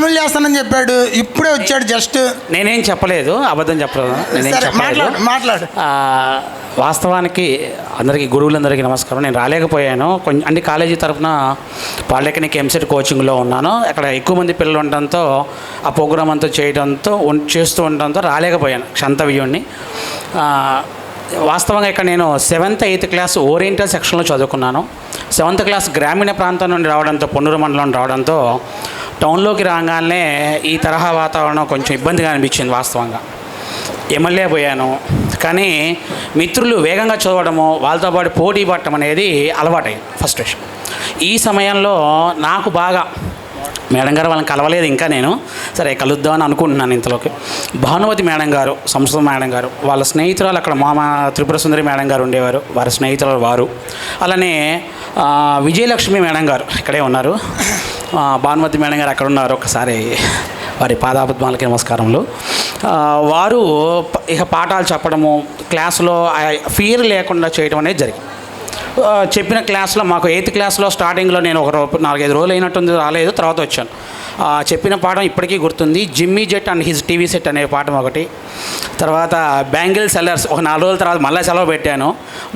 పనులు చేస్తానని చెప్పాడు, ఇప్పుడే వచ్చాడు జస్ట్. నేనేం చెప్పలేదు, అబద్ధం చెప్పలేదు. మాట్లాడు. వాస్తవానికి అందరికీ, గురువులందరికీ నమస్కారం. నేను రాలేకపోయాను కొంచెం, అంటే కాలేజీ తరఫున పాలిటెక్నిక్ ఎంసెట్ కోచింగ్లో ఉన్నాను. అక్కడ ఎక్కువ మంది పిల్లలు ఉండడంతో ఆ ప్రోగ్రామ్ అంతా చేస్తూ ఉండడంతో రాలేకపోయాను, క్షంతవ్యుణ్ణి. వాస్తవంగా ఇక్కడ నేను 7th 8th క్లాస్ ఓరియంటల్ సెక్షన్లో చదువుకున్నాను. 7th క్లాస్ గ్రామీణ ప్రాంతం నుండి రావడంతో, పొన్నూరు మండలం రావడంతో టౌన్లోకి రాగానే ఈ తరహా వాతావరణం కొంచెం ఇబ్బందిగా అనిపించింది. వాస్తవంగా ఎమ్మెల్యే పోయాను, కానీ మిత్రులు వేగంగా చదవడము, వాళ్ళతో పాటు పోటీ పడటం అనేది అలవాటైంది ఫస్ట్ విషయం. ఈ సమయంలో నాకు బాగా మేడం గారు వాళ్ళని కలవలేదు ఇంకా, నేను సరే కలుద్దామని అనుకుంటున్నాను. ఇంతలోకి భానుమతి మేడం గారు, సంస్కృత మేడం గారు, వాళ్ళ స్నేహితురాలు అక్కడ మామ త్రిపుర సుందరి మేడం గారు ఉండేవారు, వారి స్నేహితురాలు వారు. అలానే విజయలక్ష్మి మేడం గారు ఇక్కడే ఉన్నారు, భానుమతి మేడం గారు అక్కడ ఉన్నారు. ఒకసారి వారి పాదాపద్మాలకి నమస్కారములు. వారు ఇక పాఠాలు చెప్పడము, క్లాసులో ఫియర్ లేకుండా చేయడం అనేది జరిగింది. చెప్పిన క్లాస్లో మాకు 8th క్లాస్లో స్టార్టింగ్లో నేను 4-5 రోజులు అయినట్టుంది, రాలేదు, తర్వాత వచ్చాను. చెప్పిన పాఠం ఇప్పటికీ గుర్తుంది. Jimmy jet and his TV set అనే పాఠం ఒకటి. తర్వాత బ్యాంగిల్ సెల్లర్స్, ఒక 4 రోజుల తర్వాత మళ్ళీ సెలవు పెట్టాను,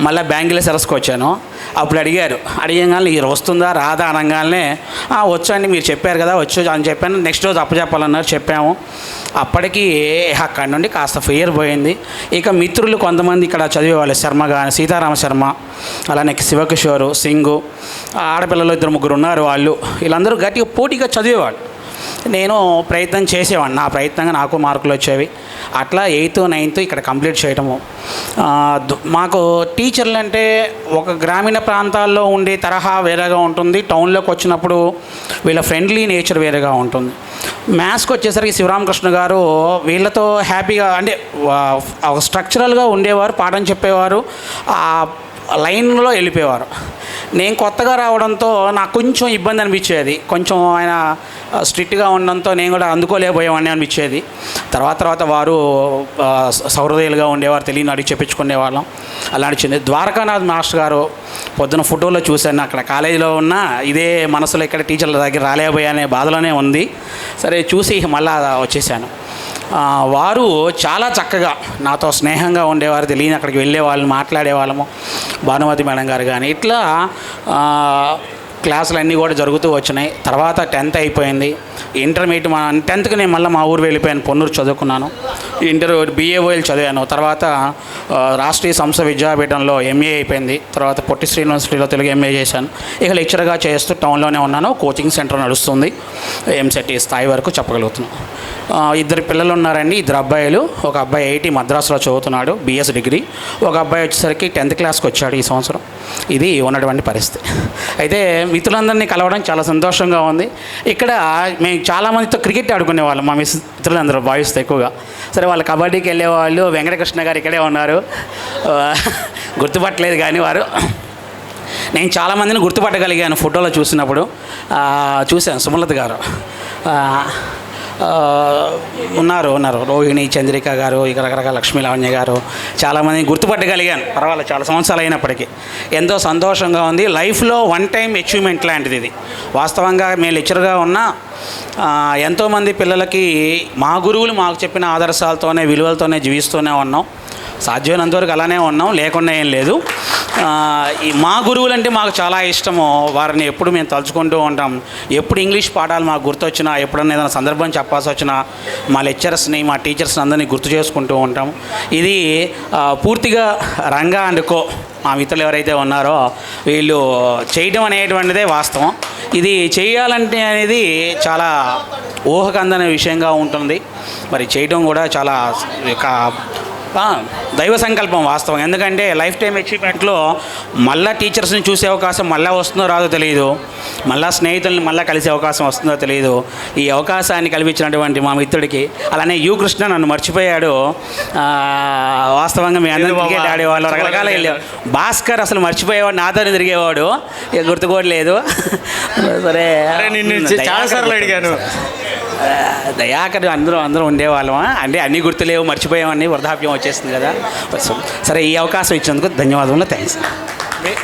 మళ్ళీ బ్యాంగిల్ సెల్లర్స్కి వచ్చాను. అప్పుడు అడిగాను ఇది వస్తుందా రాదా అనగానే వచ్చు అండి, మీరు చెప్పారు కదా వచ్చు అని చెప్పాను. నెక్స్ట్ రోజు అప్పచెప్పాలన్నారు, చెప్పాము. అప్పటికి అక్కడి నుండి కాస్త ఫియర్ పోయింది. ఇక మిత్రులు కొంతమంది ఇక్కడ చదివేవాళ్ళు, శర్మ కానీ, సీతారామ శర్మ, అలానే శివకిషోరు, సింగు, ఆడపిల్లలు 2-3 ఉన్నారు. వీళ్ళందరూ గట్టిగా పోటీగా చదివేవాళ్ళు. నేను ప్రయత్నం చేసేవాడిని, నా ప్రయత్నంగా నాకు మార్కులు వచ్చేవి. అట్లా 8th 9th ఇక్కడ కంప్లీట్ చేయటము. మాకు టీచర్లు అంటే ఒక గ్రామీణ ప్రాంతాల్లో ఉండే తరహా వేరేగా ఉంటుంది, టౌన్లోకి వచ్చినప్పుడు వీళ్ళ ఫ్రెండ్లీ నేచర్ వేరేగా ఉంటుంది. మ్యాథ్స్కి వచ్చేసరికి శివరామకృష్ణ గారు వీళ్ళతో హ్యాపీగా, అంటే స్ట్రక్చరల్గా ఉండేవారు, పాఠం చెప్పేవారు, లైన్లో వెళ్ళిపోయేవారు. నేను కొత్తగా రావడంతో నాకు కొంచెం ఇబ్బంది అనిపించేది, కొంచెం ఆయన స్ట్రిక్ట్గా ఉండడంతో నేను కూడా అందుకోలేకపోయేవాడిని అనిపించేది. తర్వాత వారు సౌహృదయాలుగా ఉండేవారు, తెలియని అడిగి చెప్పించుకునేవాళ్ళం. అలా నడిచింది. ద్వారకానాథ్ మాస్టర్ గారు పొద్దున ఫోటోలో చూశాను, అక్కడ కాలేజీలో ఉన్న ఇదే మనసులో ఇక్కడ టీచర్ల దగ్గర రాలేకపోయానే బాధలోనే ఉంది. సరే చూసి మళ్ళా వచ్చేసాను. వారు చాలా చక్కగా నాతో స్నేహంగా ఉండేవారు, తెలియని అక్కడికి వెళ్ళేవాళ్ళు, మాట్లాడేవాళ్ళము. భానుమతి మేడం గారు కానీ ఇట్లా క్లాసులు అన్నీ కూడా జరుగుతూ వచ్చినాయి. తర్వాత 10th అయిపోయింది. ఇంటర్మీడియట్ 10th నేను మళ్ళీ మా ఊరు వెళ్ళిపోయాను, పొన్నూరు చదువుకున్నాను. BAOL చదివాను. తర్వాత రాష్ట్రీయ సంస్థ విద్యాపీఠంలో MA అయిపోయింది. తర్వాత పొట్టి యూనివర్సిటీలో తెలుగు MA చేశాను. ఇక లెక్చర్గా చేస్తూ టౌన్లోనే ఉన్నాను. కోచింగ్ సెంటర్ నడుస్తుంది, ఎంసెట్ స్థాయి వరకు చెప్పగలుగుతున్నాను. 2 పిల్లలు ఉన్నారండి, 2 అబ్బాయిలు. ఒక అబ్బాయి IIT మద్రాసులో చదువుతున్నాడు, BS డిగ్రీ. ఒక అబ్బాయి వచ్చేసరికి 10th క్లాస్కి వచ్చాడు ఈ సంవత్సరం. ఇది ఉన్నటువంటి పరిస్థితి. అయితే మిత్రులందరినీ కలవడం చాలా సంతోషంగా ఉంది. ఇక్కడ మేము చాలామందితో క్రికెట్ ఆడుకునేవాళ్ళం, మా మిత్రులందరూ బాయ్స్తో ఎక్కువగా. సరే వాళ్ళు కబడ్డీకి వెళ్ళేవాళ్ళు. వెంకటకృష్ణ గారు ఇక్కడే ఉన్నారు, గుర్తుపట్టలేదు కానీ వారు. నేను చాలామందిని గుర్తుపట్టగలిగాను ఫోటోలో చూసినప్పుడు. చూశాను, సుమలత గారు ఉన్నారు, రోహిణి, చంద్రిక గారు, ఇక రకరకాల లక్ష్మీ లావణ్య గారు, చాలామందిని గుర్తుపట్టగలిగాను. పర్వాలేదు, చాలా సంవత్సరాలు అయినప్పటికీ ఎంతో సంతోషంగా ఉంది. లైఫ్లో వన్ టైం అచీవ్మెంట్ లాంటిది ఇది. వాస్తవంగా మేము లెక్చర్గా ఉన్న ఎంతోమంది పిల్లలకి మా గురువులు మాకు చెప్పిన ఆదర్శాలతోనే, విలువలతోనే జీవిస్తూనే ఉన్నాం. సాధ్యమైనంతవరకు అలానే ఉన్నాం, లేకుండా ఏం లేదు. ఈ మా గురువులు అంటే మాకు చాలా ఇష్టము. వారిని ఎప్పుడు మేము తలుచుకుంటూ ఉంటాం. ఎప్పుడు ఇంగ్లీష్ పాఠాలు మాకు గుర్తొచ్చినా, ఎప్పుడన్నా ఏదైనా సందర్భం చెప్పాల్సి వచ్చినా మా లెక్చరర్స్ని, మా టీచర్స్ని అందరినీ గుర్తు చేసుకుంటూ ఉంటాం. ఇది పూర్తిగా రంగా అండ్ కో, మా మిత్రులు ఎవరైతే ఉన్నారో వీళ్ళు చేయడం అనేటువంటిదే వాస్తవం. ఇది చేయాలంటే అనేది చాలా ఊహకందని విషయంగా ఉంటుంది. మరి చేయడం కూడా చాలా దైవ సంకల్పం వాస్తవం. ఎందుకంటే లైఫ్ టైం అచీవ్మెంట్లో మళ్ళీ టీచర్స్ని చూసే అవకాశం మళ్ళీ వస్తుందో రాదో తెలియదు, మళ్ళీ స్నేహితుల్ని మళ్ళీ కలిసే అవకాశం వస్తుందో తెలియదు. ఈ అవకాశాన్ని కల్పించినటువంటి మా మిత్రుడికి, అలానే కృష్ణ నన్ను మర్చిపోయాడు. వాస్తవంగా మీ అందరూ క్రికెట్ ఆడేవాళ్ళు, రకరకాల వెళ్ళేవాడు. భాస్కర్ అసలు మర్చిపోయేవాడు, నాతోనే తిరిగేవాడు, ఇక గుర్తుకోవట్లేదు. సరే చాలాసార్లు అడిగాను. దయాకర్ అందరూ ఉండేవాళ్ళమా అంటే అన్నీ గుర్తులేవు, మర్చిపోయామని, వృద్ధాప్యం వచ్చేస్తుంది కదా. సరే, ఈ అవకాశం ఇచ్చినందుకు ధన్యవాదములు, థ్యాంక్స్.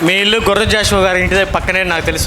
మీ ఇల్లు గుర్ర జాషువా గారి ఇంటి పక్కనే నాకు తెలుసు.